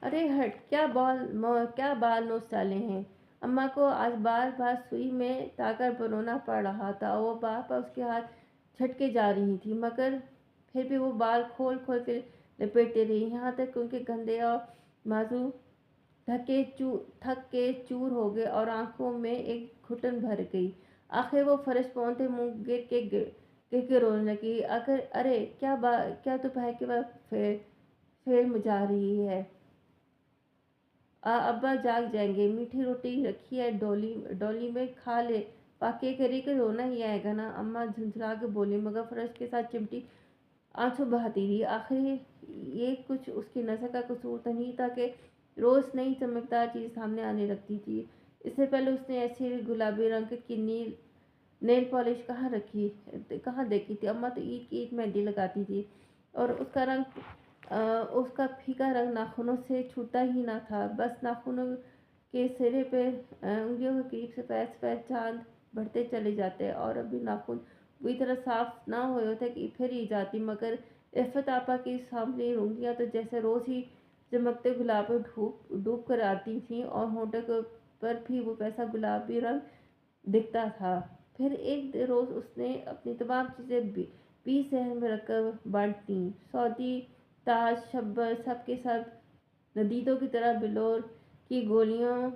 ارے ہٹ، کیا بال نوچ ڈالے ہیں؟ اماں کو آج بار بار سوئی میں طاقت بنونا پڑ رہا تھا، وہ بار بار اس کے ہاتھ جھٹکے جا رہی تھی، مگر پھر بھی وہ بال کھول کھول کے لپیٹتے رہی، یہاں تک کہ ان کے گندے اور بازو تھک کے چور ہو گئے اور آنکھوں میں ایک گھٹن بھر گئی۔ آخر وہ فرش پہنچتے منہ گر کے رونے لگی۔ ارے کیا دوپہر کے وقت پھر مجا رہی ہے؟ ابا جاگ جائیں گے، میٹھی روٹی رکھی ہے ڈولی میں، کھا لے، واقعی کری کہ رونا ہی آئے گا نا؟ اماں جھنجھلا کے بولی، مگر فرش کے ساتھ چمٹی آنسو بہاتی رہی۔ آخر یہ کچھ اس کی نظر کا قصور تو نہیں تھا کہ روز نئی چمکدار چیز سامنے آنے لگتی تھی۔ اس سے پہلے اس نے ایسی گلابی رنگ کی نیل پالش کہاں دیکھی تھی؟ اماں تو عید کی عید مہندی لگاتی تھی اور اس کا پھیکا رنگ ناخنوں سے چھوٹا ہی نہ تھا، بس ناخنوں کے سرے پہ انگلیوں کے قریب سفید سفید چاند بڑھتے چلے جاتے اور ابھی ناخن پوری طرح صاف نہ ہوئے ہوتے کہ پھر ہی جاتی، مگر عفت آپا کی سامنے انگلیاں تو جیسے روز ہی چمکتے گلاب میں ڈوب کر آتی تھیں اور ہونٹوں پر بھی وہ ویسا گلابی رنگ دکھتا تھا۔ پھر ایک روز اس نے اپنی تمام چیزیں 20 صحن میں رکھ کر بانٹ دیں، سعودی تاج شبر سب کے سب ندیدوں کی طرح بلور کی گولیوں،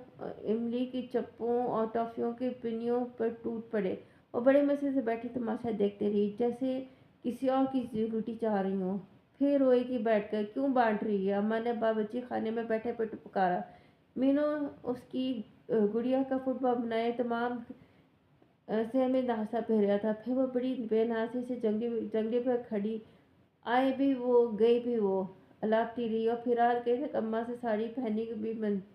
املی کی چپوں اور ٹافیوں کی پنیوں پر ٹوٹ پڑے اور بڑے مزے سے بیٹھی تماشا دیکھتے رہی، جیسے کسی اور کی روٹی چاہ رہی ہوں۔ پھر روئے گی بیٹھ کر، کیوں بانٹ رہی ہے؟ اماں نے باورچی خانے میں بیٹھے بیٹھے پکارا۔ مینو اس کی گڑیا کا فٹ بال بنائے تمام سہ میں ناسا پہریا تھا، پھر وہ بڑی بے نازی سے جنگلے پر کھڑی، آئے بھی وہ گئی بھی وہ، الاپتی رہی اور پھر رات گئے تک اماں سے ساڑی پہننے کی بھی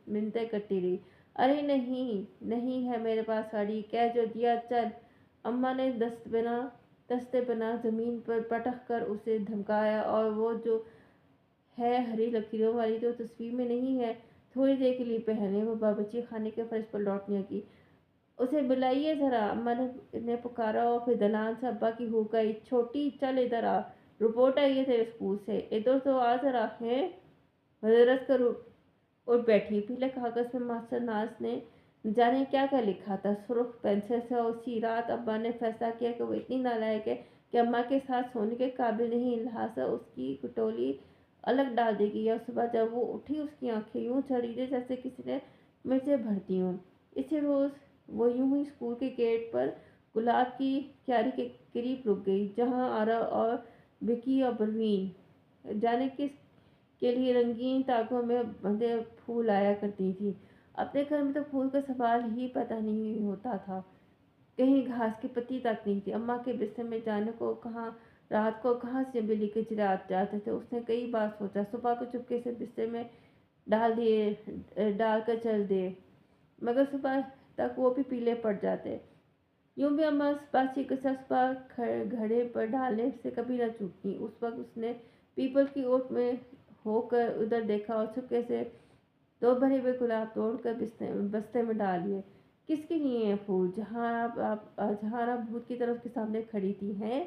منتیں کرتی رہی۔ ارے نہیں ہے میرے پاس ساڑی، کہہ جو دیا چل۔ اماں نے دستے بنا زمین پر پٹک کر اسے دھمکایا، اور وہ جو ہے ہری لکیروں والی تو تصویر میں نہیں ہے، تھوڑی دیر کے لیے پہنے۔ وہ باورچی خانے کے فرش پر لوٹنے لگی۔ اسے بلائیے ذرا، اماں نے پکارا اور پھر دلان سے ابا کی ہوک آئی، چھوٹی چل ادھر آ، رپورٹ آئی ہے تیرے اسکول سے، ادھر تو آ ذرا۔ ہے حضرت کر اٹھ بیٹھی۔ پیلے کاغذ میں ماسٹر ناز نے جانے کیا کیا لکھا تھا سرخ پنسل سے، اور اسی رات ابا نے فیصلہ کیا کہ وہ اتنی نالائق ہے کہ اماں کے ساتھ سونے کے قابل نہیں، لہٰذا اس کی کٹولی الگ ڈال دے گی، اور صبح جب وہ اٹھی اس کی آنکھیں یوں چل رہی تھی جیسے کسی نے مرچیں بھرتی ہوں۔ اسی روز وہ یوں ہی اسکول کے گیٹ پر گلاب کی کیاری کے قریب رک گئی، جہاں آرا اور وکی اور پروین جانے کس کے لیے رنگین تاگوں میں بندھے پھول لایا کرتی تھی۔ اپنے گھر میں تو پھول کا سوال ہی پیدا نہیں ہوتا تھا، کہیں گھاس کی پتی تک نہیں تھی۔ اماں کے بستر میں جانے کو رات کو کہاں سے چنبیلی کے چراغ جاتے تھے؟ اس نے کئی بار سوچا صبح کو چپکے سے بستر میں ڈال کر چل دے، مگر صبح تک وہ بھی پیلے پڑ جاتے۔ یوں بھی اماں باسی قصہ صبح گھڑے پر ڈالنے سے کبھی نہ چوکتی۔ اس وقت اس نے پیپل کی اوٹ میں ہو کر ادھر دیکھا اور چپکے سے 2 بھرے ہوئے گلاب توڑ کر بستے میں ڈال لیے۔ کس کے لیے ہیں پھول؟ جہاں بھوت کی طرف کے سامنے کھڑی تھی۔ ہیں؟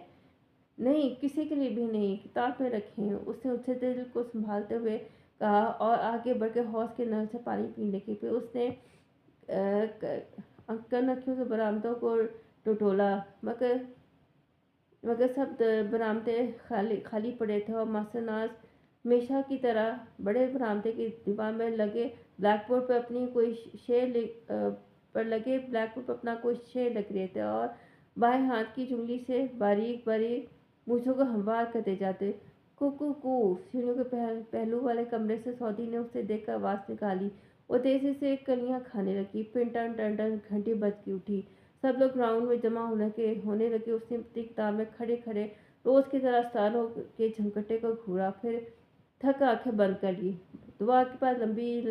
نہیں، کسی کے لیے بھی نہیں، کتاب میں رکھے ہیں، اس نے اچھے دل کو سنبھالتے ہوئے کہا اور آگے بڑھ کے حوض کے نل سے پانی پینے لگی۔ پھر اس نے کنکھیوں سے برآمدوں کو ٹٹولا، مگر سب برآمدے خالی پڑے تھے، اور ماسٹر ناز ہمیشہ کی طرح بڑے برآمدے کی دیوار میں لگے بلیک بورڈ پر اپنا کوئی شعر لکھ رہے تھے اور بائیں ہاتھ کی انگلی سے باریک باریک مونچھوں کو ہموار کرتے جاتے۔ کو سیڑھیوں کے پہلو والے کمرے سے سعودی نے اسے دیکھ کر آواز نکالی۔ وہ تیزی سے کلیاں کھانے لگی۔ پھر ٹن ٹن ٹن گھنٹی بج کے اٹھی۔ سب لوگ گراؤنڈ میں جمع ہونے لگے۔ اس نے اپنی کتاب میں کھڑے کھڑے روز کی طرح ستاروں کے جھمکٹے کو گھورا، پھر تھک کر آنکھیں بند کر لی۔ دعا کے بعد لمبی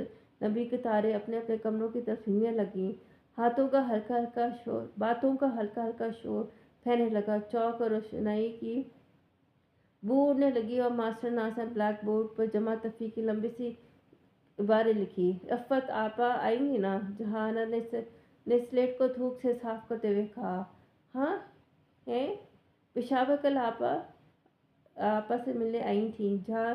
لمبی قطاریں اپنے اپنے کمروں کی طرف ہلنے لگیں۔ باتوں کا ہلکا ہلکا شور پھیلنے لگا، چوک اور روشنائی کی بو اڑنے لگی، اور ماسٹر ناز نے بلیک بورڈ پر جمع تفریح کی لمبی سی عباریں لکھی۔ عفت آپا آئیں گی نا؟ جہانہ نے سلیٹ کو تھوک سے صاف کرتے ہوئے کہا۔ ہاں ہیں؟ پشاور کل آپا سے ملنے آئی تھیں۔ جہاں